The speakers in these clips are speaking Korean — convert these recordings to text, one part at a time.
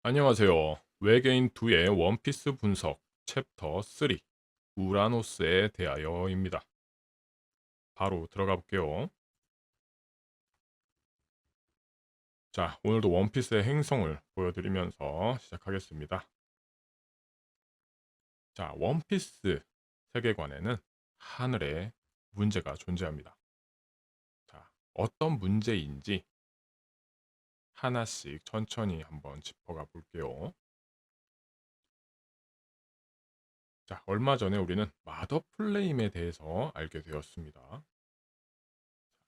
안녕하세요. 외계인 2의 원피스 분석 챕터 3 우라노스에 대하여입니다. 바로 들어가 볼게요. 자, 오늘도 원피스의 행성을 보여드리면서 시작하겠습니다. 자, 원피스 세계관에는 하늘에 문제가 존재합니다. 자, 어떤 문제인지 하나씩 천천히 한번 짚어가 볼게요. 자, 얼마 전에 우리는 마더 플레임에 대해서 알게 되었습니다.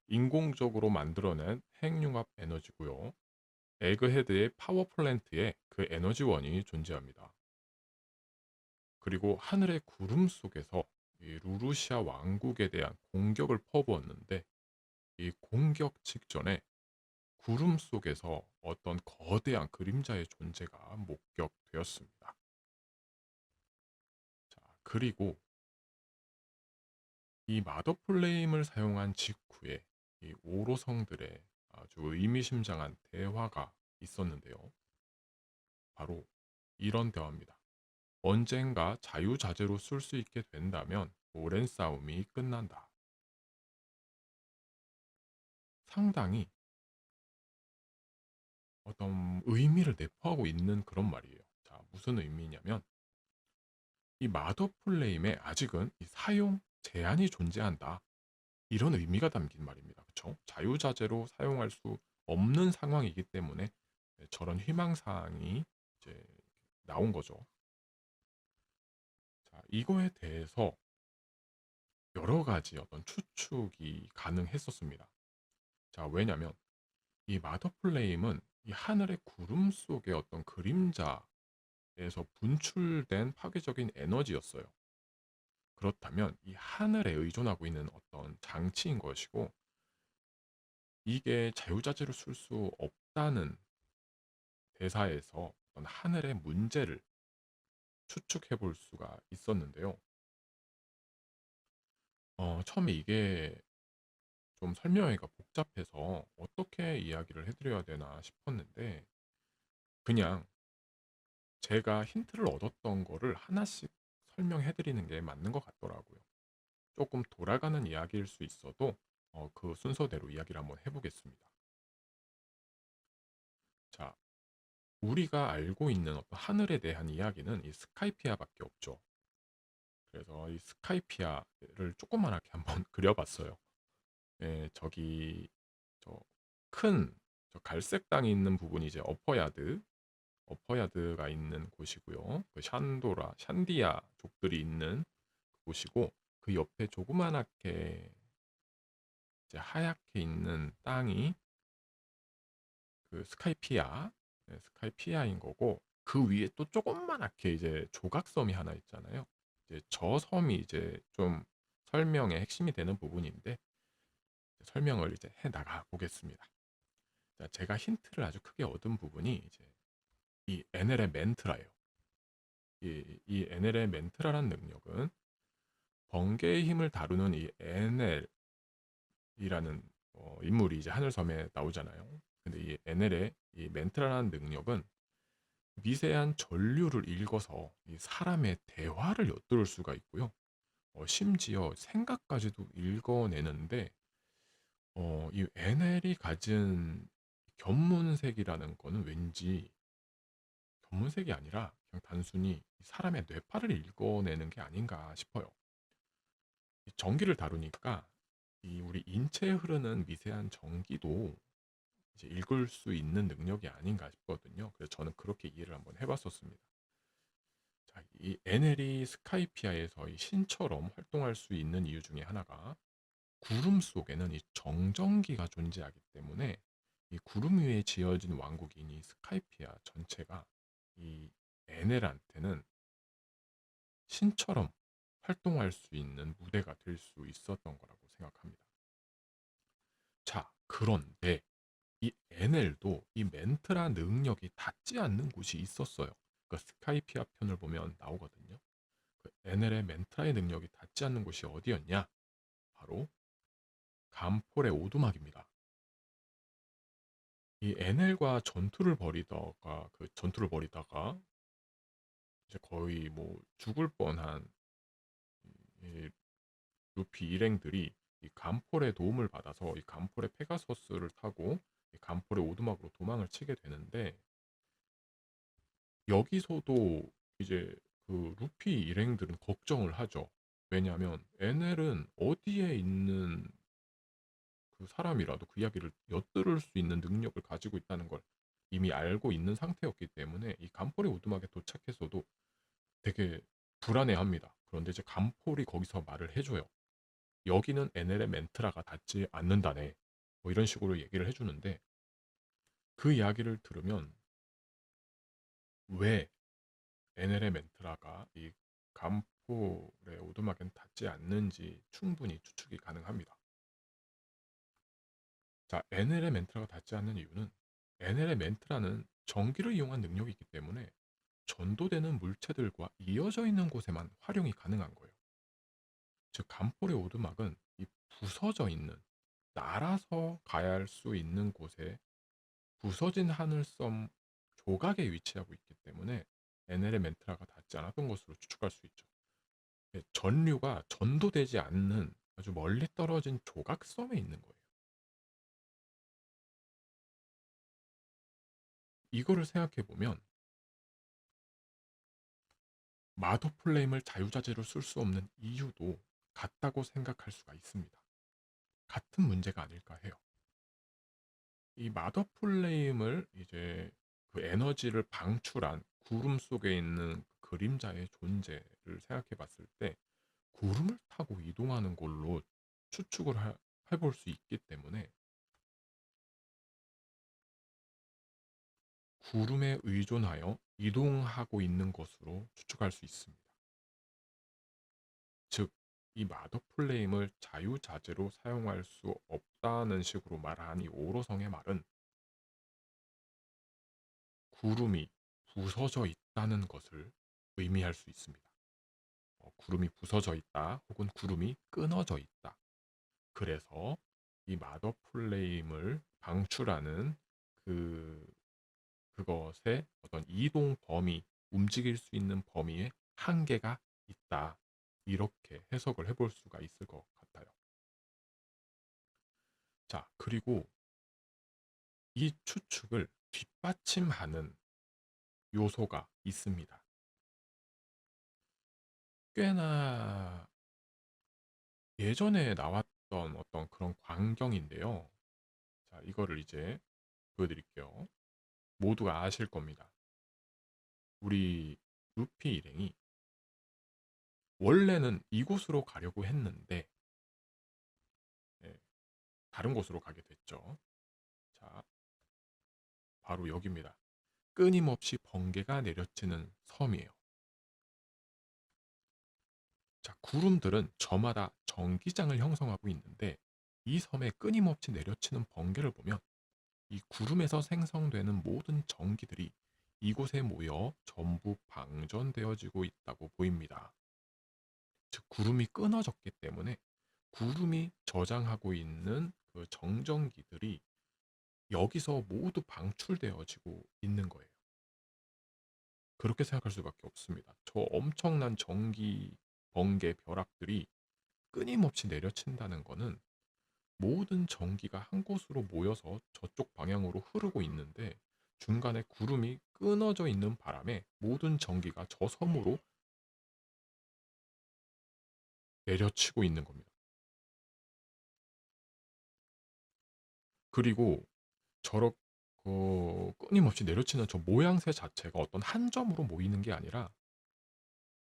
인공적으로 만들어낸 핵융합 에너지고요. 에그헤드의 파워 플랜트에 그 에너지원이 존재합니다. 그리고 하늘의 구름 속에서 이 루루시아 왕국에 대한 공격을 퍼부었는데 이 공격 직전에 구름 속에서 어떤 거대한 그림자의 존재가 목격되었습니다. 자, 그리고 이 마더 플레임을 사용한 직후에 이 오로성들의 아주 의미심장한 대화가 있었는데요. 바로 이런 대화입니다. 언젠가 자유자재로 쓸 수 있게 된다면 오랜 싸움이 끝난다. 상당히 어떤 의미를 내포하고 있는 그런 말이에요. 자, 무슨 의미냐면 이 마더 플레임에 아직은 이 사용 제한이 존재한다. 이런 의미가 담긴 말입니다. 그렇죠? 자유자재로 사용할 수 없는 상황이기 때문에 저런 희망사항이 이제 나온 거죠. 자, 이거에 대해서 여러 가지 어떤 추측이 가능했었습니다. 자, 왜냐면 이 마더 플레임은 이 하늘의 구름 속의 어떤 그림자에서 분출된 파괴적인 에너지였어요. 그렇다면 이 하늘에 의존하고 있는 어떤 장치인 것이고 이게 자유자재로 쓸 수 없다는 대사에서 어떤 하늘의 문제를 추측해 볼 수가 있었는데요. 처음에 이게 좀 설명하기가 복잡해서 어떻게 이야기를 해드려야 되나 싶었는데 그냥 제가 힌트를 얻었던 거를 하나씩 설명해 드리는 게 맞는 것 같더라고요. 조금 돌아가는 이야기일 수 있어도 그 순서대로 이야기를 한번 해보겠습니다. 자, 우리가 알고 있는 어떤 하늘에 대한 이야기는 이 스카이피아밖에 없죠. 그래서 이 스카이피아를 조그만하게 한번 그려봤어요. 예, 저기 저 큰 저 갈색 땅이 있는 부분이 이제 어퍼야드가 있는 곳이고요. 그 샨도라, 샨디아 족들이 있는 곳이고 그 옆에 조그만하게 이제 하얗게 있는 땅이 그 스카이피아, 네, 스카이피아인 거고 그 위에 또 조그만하게 이제 조각섬이 하나 있잖아요. 이제 저 섬이 이제 좀 설명의 핵심이 되는 부분인데 설명을 이제 해 나가 보겠습니다. 자, 제가 힌트를 아주 크게 얻은 부분이 이제 이 NL의 멘트라예요. 이 NL의 멘트라라는 능력은 번개의 힘을 다루는 이 NL이라는 인물이 이제 하늘섬에 나오잖아요. 근데 이 NL의 이 멘트라라는 능력은 미세한 전류를 읽어서 이 사람의 대화를 엿들을 수가 있고요. 심지어 생각까지도 읽어내는데 이 NL이 가진 견문색이라는 거는 왠지 견문색이 아니라 그냥 단순히 사람의 뇌파를 읽어내는 게 아닌가 싶어요. 이 전기를 다루니까 이 우리 인체에 흐르는 미세한 전기도 이제 읽을 수 있는 능력이 아닌가 싶거든요. 그래서 저는 그렇게 이해를 한번 해봤었습니다. 자, 이 NL이 스카이피아에서 이 신처럼 활동할 수 있는 이유 중에 하나가 구름 속에는 이 정전기가 존재하기 때문에 이 구름 위에 지어진 왕국인 이 스카이피아 전체가 이 NL한테는 신처럼 활동할 수 있는 무대가 될 수 있었던 거라고 생각합니다. 자, 그런데 이 NL도 이 멘트라 능력이 닿지 않는 곳이 있었어요. 그러니까 스카이피아 편을 보면 나오거든요. 그 NL의 멘트라의 능력이 닿지 않는 곳이 어디였냐? 바로 감폴의 오두막입니다. 이 NL과 전투를 벌이다가 이제 거의 뭐 죽을 뻔한 이 루피 일행들이 이 간폴의 도움을 받아서 이 간폴의 페가서스를 타고 이 간폴의 오두막으로 도망을 치게 되는데, 여기서도 이제 그 루피 일행들은 걱정을 하죠. 왜냐하면 NL은 어디에 있는 그 사람이라도 그 이야기를 엿들을 수 있는 능력을 가지고 있다는 걸 이미 알고 있는 상태였기 때문에 이 간폴의 오두막에 도착했어도 되게 불안해합니다. 그런데 이제 간폴이 거기서 말을 해줘요. 여기는 NL의 멘트라가 닿지 않는다네. 뭐 이런 식으로 얘기를 해주는데, 그 이야기를 들으면 왜 NL의 멘트라가 이 간폴의 오두막엔 닿지 않는지 충분히 추측이 가능합니다. 자, NL의 멘트라가 닿지 않는 이유는 NL의 멘트라는 전기를 이용한 능력이 있기 때문에 전도되는 물체들과 이어져 있는 곳에만 활용이 가능한 거예요. 즉, 간폴의 오두막은 이 부서져 있는, 날아서 가야 할 수 있는 곳에 부서진 하늘섬 조각에 위치하고 있기 때문에 NL의 멘트라가 닿지 않았던 것으로 추측할 수 있죠. 전류가 전도되지 않는 아주 멀리 떨어진 조각섬에 있는 거예요. 이거를 생각해 보면 마더 플레임을 자유자재로 쓸 수 없는 이유도 같다고 생각할 수가 있습니다. 같은 문제가 아닐까 해요. 이 마더 플레임을 이제 그 에너지를 방출한 구름 속에 있는 그림자의 존재를 생각해 봤을 때 구름을 타고 이동하는 걸로 추측을 해볼 수 있기 때문에 구름에 의존하여 이동하고 있는 것으로 추측할 수 있습니다. 즉, 이 마더 플레임을 자유자재로 사용할 수 없다는 식으로 말한 이 오로성의 말은 구름이 부서져 있다는 것을 의미할 수 있습니다. 구름이 부서져 있다, 혹은 구름이 끊어져 있다. 그래서 이 마더 플레임을 방출하는 그 그것의 어떤 이동 범위, 움직일 수 있는 범위에 한계가 있다. 이렇게 해석을 해볼 수가 있을 것 같아요. 자, 그리고 이 추측을 뒷받침하는 요소가 있습니다. 꽤나 예전에 나왔던 어떤 그런 광경인데요. 자, 이거를 이제 보여드릴게요. 모두가 아실 겁니다. 우리 루피 일행이 원래는 이곳으로 가려고 했는데, 예, 다른 곳으로 가게 됐죠. 자, 바로 여기입니다. 끊임없이 번개가 내려치는 섬이에요. 자, 구름들은 저마다 전기장을 형성하고 있는데, 이 섬에 끊임없이 내려치는 번개를 보면 이 구름에서 생성되는 모든 전기들이 이곳에 모여 전부 방전되어지고 있다고 보입니다. 즉, 구름이 끊어졌기 때문에 구름이 저장하고 있는 그 정전기들이 여기서 모두 방출되어지고 있는 거예요. 그렇게 생각할 수밖에 없습니다. 저 엄청난 전기, 번개, 벼락들이 끊임없이 내려친다는 거는 모든 전기가 한 곳으로 모여서 저쪽 방향으로 흐르고 있는데, 중간에 구름이 끊어져 있는 바람에 모든 전기가 저 섬으로 내려치고 있는 겁니다. 그리고 저렇게 끊임없이 내려치는 저 모양새 자체가 어떤 한 점으로 모이는 게 아니라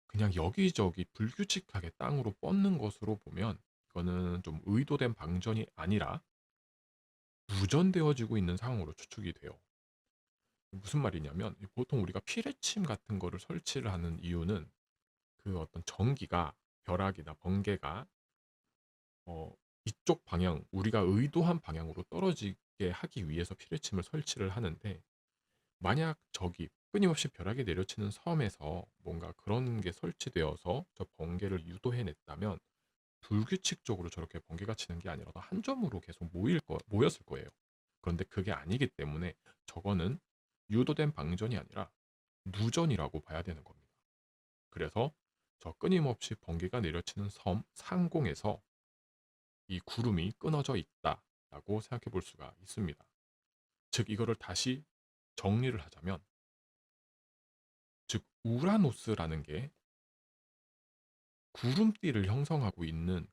그냥 여기저기 불규칙하게 땅으로 뻗는 것으로 보면, 이거는 좀 의도된 방전이 아니라 누전되어지고 있는 상황으로 추측이 돼요. 무슨 말이냐면, 보통 우리가 피뢰침 같은 거를 설치를 하는 이유는 그 어떤 전기가, 벼락이나 번개가 어, 이쪽 방향, 우리가 의도한 방향으로 떨어지게 하기 위해서 피뢰침을 설치를 하는데, 만약 저기 끊임없이 벼락이 내려치는 섬에서 뭔가 그런 게 설치되어서 저 번개를 유도해냈다면 불규칙적으로 저렇게 번개가 치는 게 아니라 한 점으로 계속 모였을 거예요. 그런데 그게 아니기 때문에 저거는 유도된 방전이 아니라 누전이라고 봐야 되는 겁니다. 그래서 저 끊임없이 번개가 내려치는 섬 상공에서 이 구름이 끊어져 있다라고 생각해 볼 수가 있습니다. 즉 이거를 다시 정리를 하자면, 즉 우라노스라는 게 구름띠를 형성하고 있는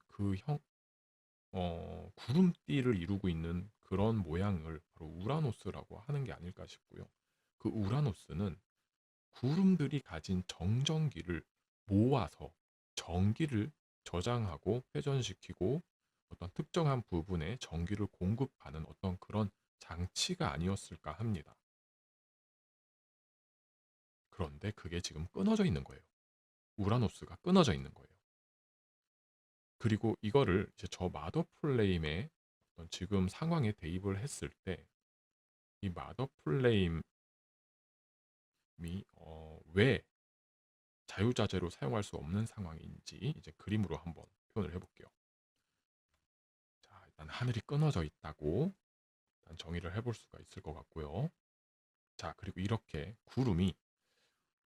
구름띠를 이루고 있는 그런 모양을 바로 우라노스라고 하는 게 아닐까 싶고요. 그 우라노스는 구름들이 가진 정전기를 모아서 전기를 저장하고 회전시키고 어떤 특정한 부분에 전기를 공급하는 어떤 그런 장치가 아니었을까 합니다. 그런데 그게 지금 끊어져 있는 거예요. 우라노스가 끊어져 있는 거예요. 그리고 이거를 이제 저 마더 플레임의 어떤 지금 상황에 대입을 했을 때, 이 마더 플레임이 왜 자유자재로 사용할 수 없는 상황인지 이제 그림으로 한번 표현을 해볼게요. 자, 일단 하늘이 끊어져 있다고 일단 정의를 해볼 수가 있을 것 같고요. 자, 그리고 이렇게 구름이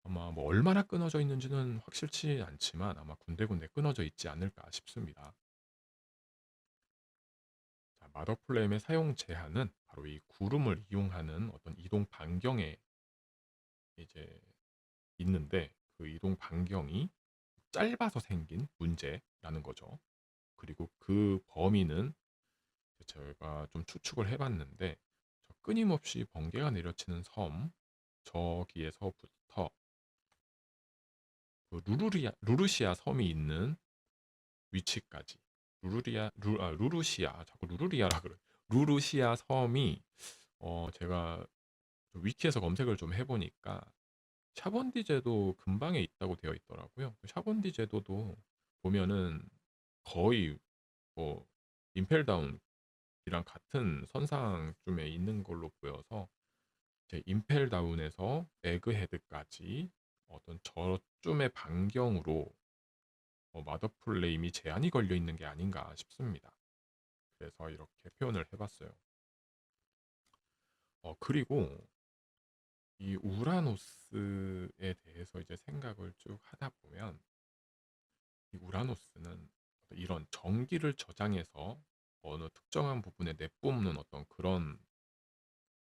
아마 뭐 얼마나 끊어져 있는지는 확실치 않지만 아마 군데군데 끊어져 있지 않을까 싶습니다. 자, 마더 플레임의 사용 제한은 바로 이 구름을 이용하는 어떤 이동 반경에 이제 있는데, 그 이동 반경이 짧아서 생긴 문제라는 거죠. 그리고 그 범위는 제가 좀 추측을 해봤는데, 저 끊임없이 번개가 내려치는 섬 저기에서부터 그 루루시아 섬이 있는 위치까지, 루루시아, 자꾸 루루리아라 그래. 루루시아 섬이 제가 위키에서 검색을 좀 해보니까 샤본디 제도 근방에 있다고 되어 있더라고요. 샤본디 제도도 보면은 거의 뭐 임펠다운이랑 같은 선상쯤에 있는 걸로 보여서, 이제 임펠다운에서 에그헤드까지 어떤 저쯤의 반경으로 마더플레임이 제한이 걸려 있는 게 아닌가 싶습니다. 그래서 이렇게 표현을 해봤어요. 그리고 이 우라노스에 대해서 이제 생각을 쭉 하다 보면, 이 우라노스는 이런 전기를 저장해서 어느 특정한 부분에 내뿜는 어떤 그런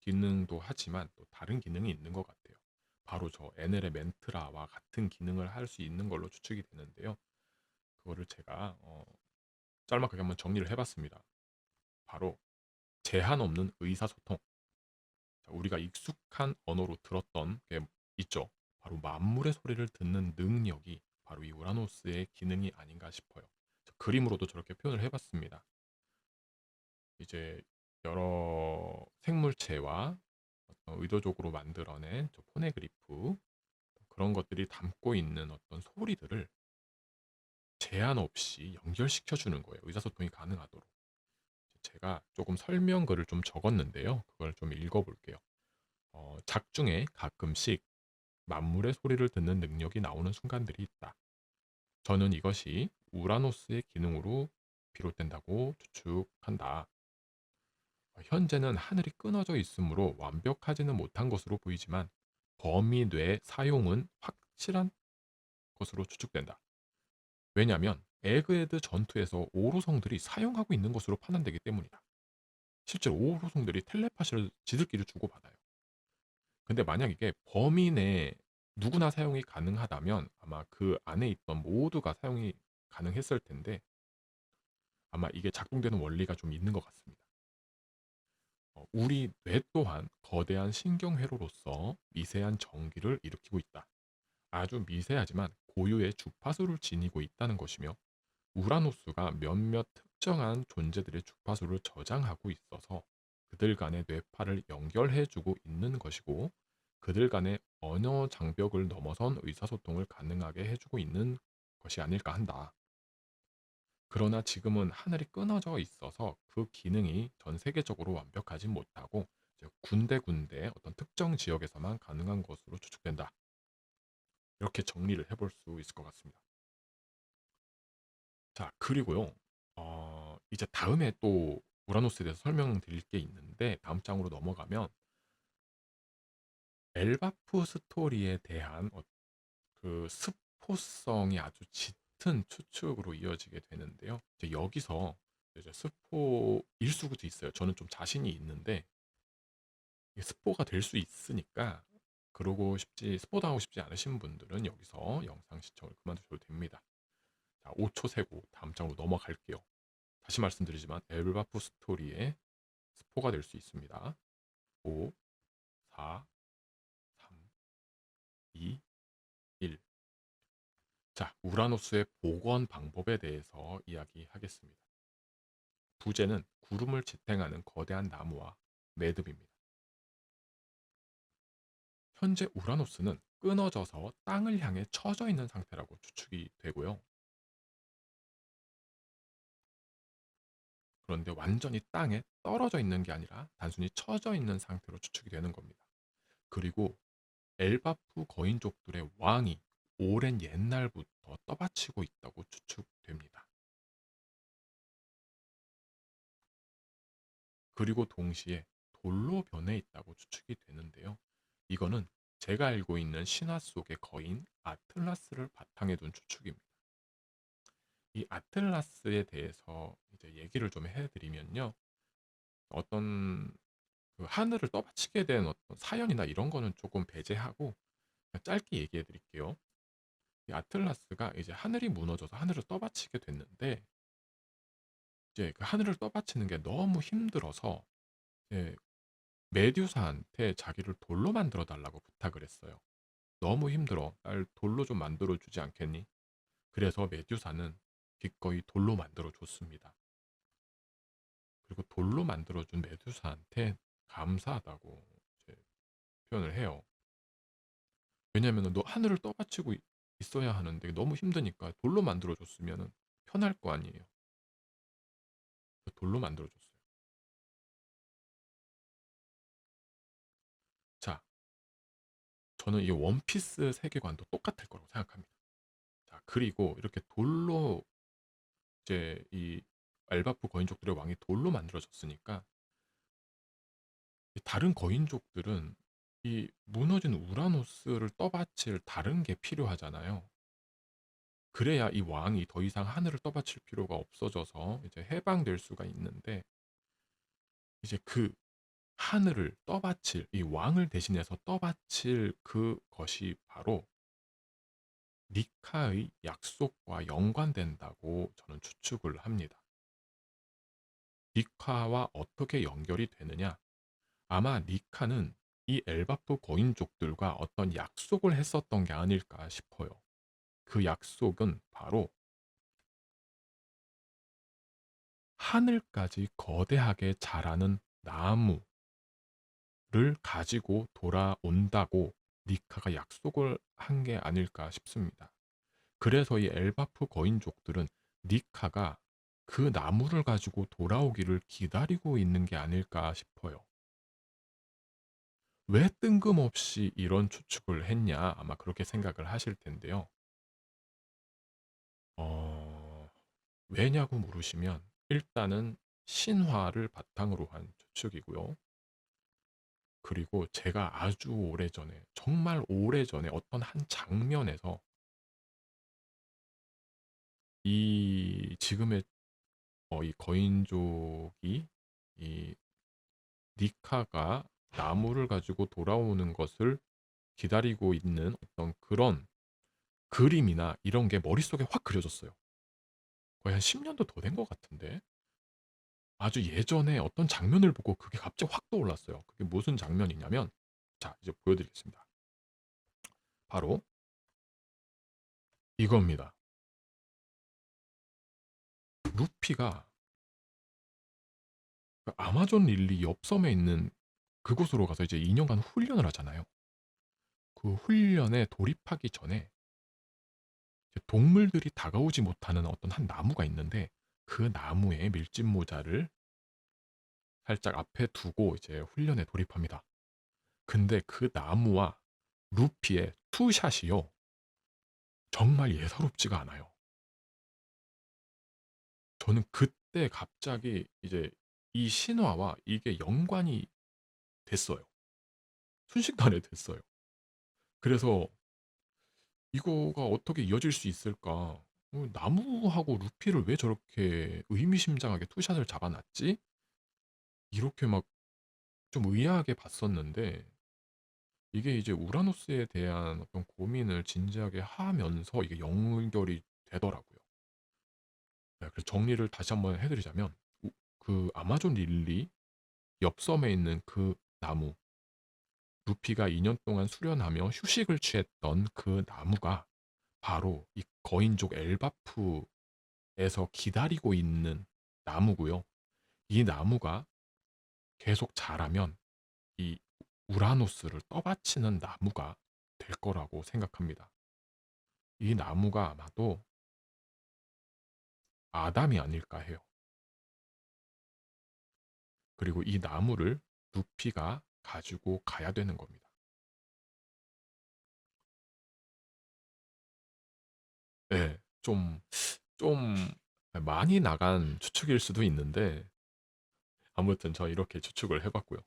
기능도 하지만 또 다른 기능이 있는 것 같아요. 바로 저 에넬의 멘트라와 같은 기능을 할 수 있는 걸로 추측이 되는데요. 그거를 제가 짤막하게 한번 정리를 해봤습니다. 바로 제한 없는 의사소통. 자, 우리가 익숙한 언어로 들었던 게 있죠. 바로 만물의 소리를 듣는 능력이 바로 이 우라노스의 기능이 아닌가 싶어요. 그림으로도 저렇게 표현을 해봤습니다. 이제 여러 생물체와 의도적으로 만들어낸 저 포네그리프, 그런 것들이 담고 있는 어떤 소리들을 제한 없이 연결시켜 주는 거예요. 의사소통이 가능하도록. 제가 조금 설명글을 좀 적었는데요. 그걸 좀 읽어볼게요. 작중에 가끔씩 만물의 소리를 듣는 능력이 나오는 순간들이 있다. 저는 이것이 우라노스의 기능으로 비롯된다고 추측한다. 현재는 하늘이 끊어져 있으므로 완벽하지는 못한 것으로 보이지만 범위 내 사용은 확실한 것으로 추측된다. 왜냐하면 에그헤드 전투에서 오로성들이 사용하고 있는 것으로 판단되기 때문이다. 실제로 오로성들이 텔레파시를 지들끼리 주고받아요. 근데 만약 이게 범위 내 누구나 사용이 가능하다면 아마 그 안에 있던 모두가 사용이 가능했을 텐데, 아마 이게 작동되는 원리가 좀 있는 것 같습니다. 우리 뇌 또한 거대한 신경회로로서 미세한 전기를 일으키고 있다. 아주 미세하지만 고유의 주파수를 지니고 있다는 것이며, 우라노스가 몇몇 특정한 존재들의 주파수를 저장하고 있어서 그들 간의 뇌파를 연결해주고 있는 것이고, 그들 간의 언어 장벽을 넘어선 의사소통을 가능하게 해주고 있는 것이 아닐까 한다. 그러나 지금은 하늘이 끊어져 있어서 그 기능이 전 세계적으로 완벽하지 못하고 군데군데 어떤 특정 지역에서만 가능한 것으로 추측된다. 이렇게 정리를 해볼 수 있을 것 같습니다. 자, 그리고요. 이제 다음에 또 우라노스에 대해서 설명드릴 게 있는데 다음 장으로 넘어가면 엘바프 스토리에 대한 그 스포성이 아주 짙은 추측으로 이어지게 되는데요. 이제 여기서 이제 스포일 수도 있어요. 저는 좀 자신이 있는데 이게 스포가 될 수 있으니까 스포 당하고 싶지 않으신 분들은 여기서 영상 시청을 그만두셔도 됩니다. 자, 5초 세고 다음 장으로 넘어갈게요. 다시 말씀드리지만 엘바프 스토리에 스포가 될 수 있습니다. 5, 4, 3, 2, 1. 자, 우라노스의 복원 방법에 대해서 이야기하겠습니다. 부제는 구름을 지탱하는 거대한 나무와 매듭입니다. 현재 우라노스는 끊어져서 땅을 향해 처져 있는 상태라고 추측이 되고요. 그런데 완전히 땅에 떨어져 있는 게 아니라 단순히 처져 있는 상태로 추측이 되는 겁니다. 그리고 엘바프 거인족들의 왕이 오랜 옛날부터 떠받치고 있다고 추측됩니다. 그리고 동시에 돌로 변해 있다고 추측이 되는데요. 이거는 제가 알고 있는 신화 속의 거인 아틀라스를 바탕에 둔 추측입니다. 이 아틀라스에 대해서 이제 얘기를 좀 해드리면요. 어떤 그 하늘을 떠받치게 된 어떤 사연이나 이런 거는 조금 배제하고 그냥 짧게 얘기해 드릴게요. 이 아틀라스가 이제 하늘이 무너져서 하늘을 떠받치게 됐는데 이제 그 하늘을 떠받치는 게 너무 힘들어서 이제 메듀사한테 자기를 돌로 만들어 달라고 부탁을 했어요. 너무 힘들어. 날 돌로 좀 만들어 주지 않겠니? 그래서 메듀사는 기꺼이 돌로 만들어 줬습니다. 그리고 돌로 만들어 준 메듀사한테 감사하다고 이제 표현을 해요. 왜냐면 너 하늘을 떠받치고 있어야 하는데 너무 힘드니까 돌로 만들어 줬으면 편할 거 아니에요. 돌로 만들어 줬어요. 자, 저는 이 원피스 세계관도 똑같을 거라고 생각합니다. 자, 그리고 이렇게 돌로 이제 이 엘바프 거인족들의 왕이 돌로 만들어졌으니까 이 다른 거인족들은 이 무너진 우라노스를 떠받칠 다른 게 필요하잖아요. 그래야 이 왕이 더 이상 하늘을 떠받칠 필요가 없어져서 이제 해방될 수가 있는데 이제 그 하늘을 떠받칠 이 왕을 대신해서 떠받칠 그것이 바로 니카의 약속과 연관된다고 저는 추측을 합니다. 니카와 어떻게 연결이 되느냐? 아마 니카는 이 엘바프 거인족들과 어떤 약속을 했었던 게 아닐까 싶어요. 그 약속은 바로 하늘까지 거대하게 자라는 나무를 가지고 돌아온다고 니카가 약속을 한 게 아닐까 싶습니다. 그래서 이 엘바프 거인족들은 니카가 그 나무를 가지고 돌아오기를 기다리고 있는 게 아닐까 싶어요. 왜 뜬금없이 이런 추측을 했냐? 아마 그렇게 생각을 하실 텐데요. 어, 왜냐고 물으시면 일단은 신화를 바탕으로 한 추측이고요. 그리고 제가 아주 오래전에, 정말 오래전에 어떤 한 장면에서 이 지금의 이 거인족이 이 니카가 나무를 가지고 돌아오는 것을 기다리고 있는 어떤 그런 그림이나 이런 게 머릿속에 확 그려졌어요. 거의 한 10년도 더 된 것 같은데. 아주 예전에 어떤 장면을 보고 그게 갑자기 확 떠올랐어요. 그게 무슨 장면이냐면, 자, 이제 보여드리겠습니다. 바로 이겁니다. 루피가 그 아마존 릴리 옆섬에 있는 그곳으로 가서 이제 2년간 훈련을 하잖아요. 그 훈련에 돌입하기 전에 이제 동물들이 다가오지 못하는 어떤 한 나무가 있는데 그 나무에 밀짚 모자를 살짝 앞에 두고 이제 훈련에 돌입합니다. 근데 그 나무와 루피의 투샷이요. 정말 예사롭지가 않아요. 저는 그때 갑자기 이제 이 신화와 이게 연관이 됐어요. 순식간에 됐어요. 그래서 '이거가 어떻게 이어질 수 있을까? 나무하고 루피를 왜 저렇게 의미심장하게 투샷을 잡아 놨지?' 이렇게 막 좀 의아하게 봤었는데, 이게 이제 우라노스에 대한 어떤 고민을 진지하게 하면서 이게 연결이 되더라고요. 네, 그래서 정리를 다시 한번 해 드리자면, 그 아마존 릴리 옆섬에 있는 그 나무, 루피가 2년 동안 수련하며 휴식을 취했던 그 나무가 바로 이 거인족 엘바프에서 기다리고 있는 나무고요. 이 나무가 계속 자라면 이 우라노스를 떠받치는 나무가 될 거라고 생각합니다. 이 나무가 아마도 아담이 아닐까 해요. 그리고 이 나무를 루피가 가지고 가야 되는 겁니다. 네, 좀 많이 나간 추측일 수도 있는데, 아무튼 저 이렇게 추측을 해봤고요.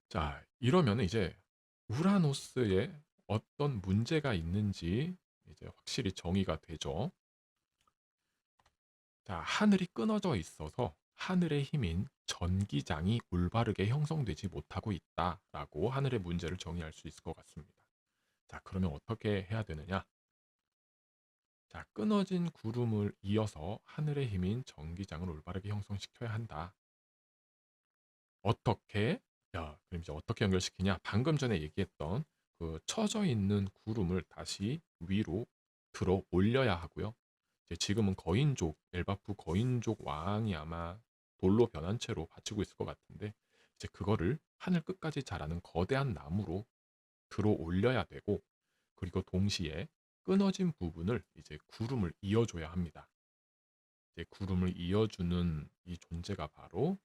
자, 이러면 이제 우라노스에 어떤 문제가 있는지 이제 확실히 정의가 되죠. 자, 하늘이 끊어져 있어서 하늘의 힘인 전기장이 올바르게 형성되지 못하고 있다라고 하늘의 문제를 정의할 수 있을 것 같습니다. 자, 그러면 어떻게 해야 되느냐? 자, 끊어진 구름을 이어서 하늘의 힘인 전기장을 올바르게 형성시켜야 한다. 어떻게? 야, 그럼 이제 어떻게 연결시키냐? 방금 전에 얘기했던 그 처져 있는 구름을 다시 위로 들어 올려야 하고요. 이제 지금은 거인족, 엘바프 거인족 왕이 아마 돌로 변한 채로 받치고 있을 것 같은데, 이제 그거를 하늘 끝까지 자라는 거대한 나무로 들어 올려야 되고, 그리고 동시에 끊어진 부분을 이제 구름을 이어줘야 합니다. 이제 구름을 이어주는 이 존재가 바로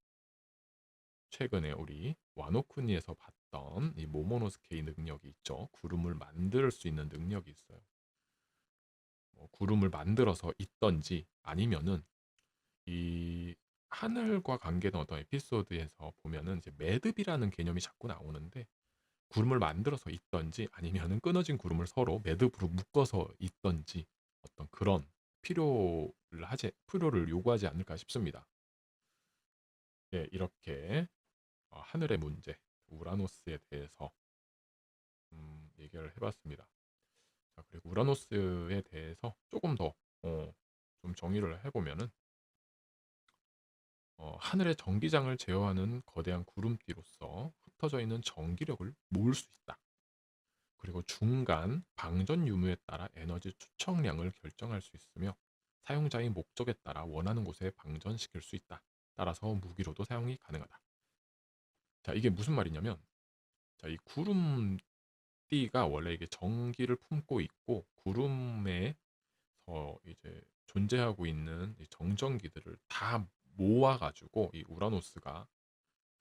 최근에 우리 와노쿠니에서 봤던 이 모모노스케의 능력이 있죠. 구름을 만들 수 있는 능력이 있어요. 뭐 구름을 만들어서 있던지, 아니면은 이 하늘과 관계된 어떤 에피소드에서 보면은 이제 매듭이라는 개념이 자꾸 나오는데, 구름을 만들어서 있던지 아니면은 끊어진 구름을 서로 매듭으로 묶어서 있던지, 어떤 그런 필요를 요구하지 않을까 싶습니다. 예, 이렇게 하늘의 문제, 우라노스에 대해서 얘기를 해봤습니다. 자, 그리고 우라노스에 대해서 조금 더 좀 정의를 해보면은, 하늘의 전기장을 제어하는 거대한 구름띠로서 흩어져 있는 전기력을 모을 수 있다. 그리고 중간 방전 유무에 따라 에너지 추청량을 결정할 수 있으며, 사용자의 목적에 따라 원하는 곳에 방전시킬 수 있다. 따라서 무기로도 사용이 가능하다. 자, 이게 무슨 말이냐면, 자, 이 구름띠가 원래 이게 전기를 품고 있고, 구름에서 이제 존재하고 있는 이 정전기들을 다 모아가지고 이 우라노스가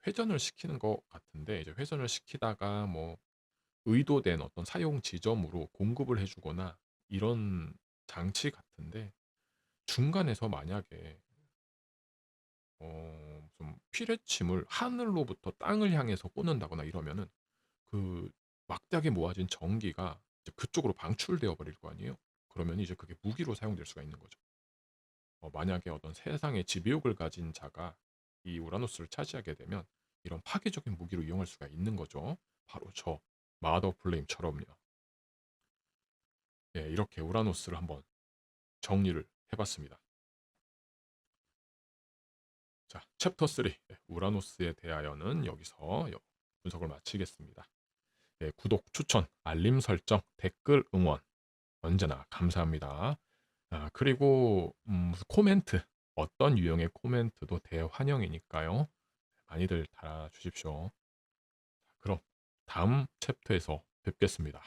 회전을 시키는 것 같은데, 이제 회전을 시키다가 뭐 의도된 어떤 사용 지점으로 공급을 해주거나 이런 장치 같은데, 중간에서 만약에 무슨 피뢰침을 하늘로부터 땅을 향해서 꽂는다거나 이러면은 그 막대하게 모아진 전기가 이제 그쪽으로 방출되어 버릴 거 아니에요. 그러면 이제 그게 무기로 사용될 수가 있는 거죠. 만약에 어떤 세상의 지배욕을 가진 자가 이 우라노스를 차지하게 되면 이런 파괴적인 무기로 이용할 수가 있는 거죠. 바로 저 마더 플레임처럼요. 예, 이렇게 우라노스를 한번 정리를 해봤습니다. 자, 챕터 3 우라노스에 대하여는 여기서 분석을 마치겠습니다. 예, 구독, 추천, 알림 설정, 댓글, 응원 언제나 감사합니다. 그리고 코멘트, 어떤 유형의 코멘트도 대환영이니까요. 많이들 달아주십시오. 그럼 다음 챕터에서 뵙겠습니다.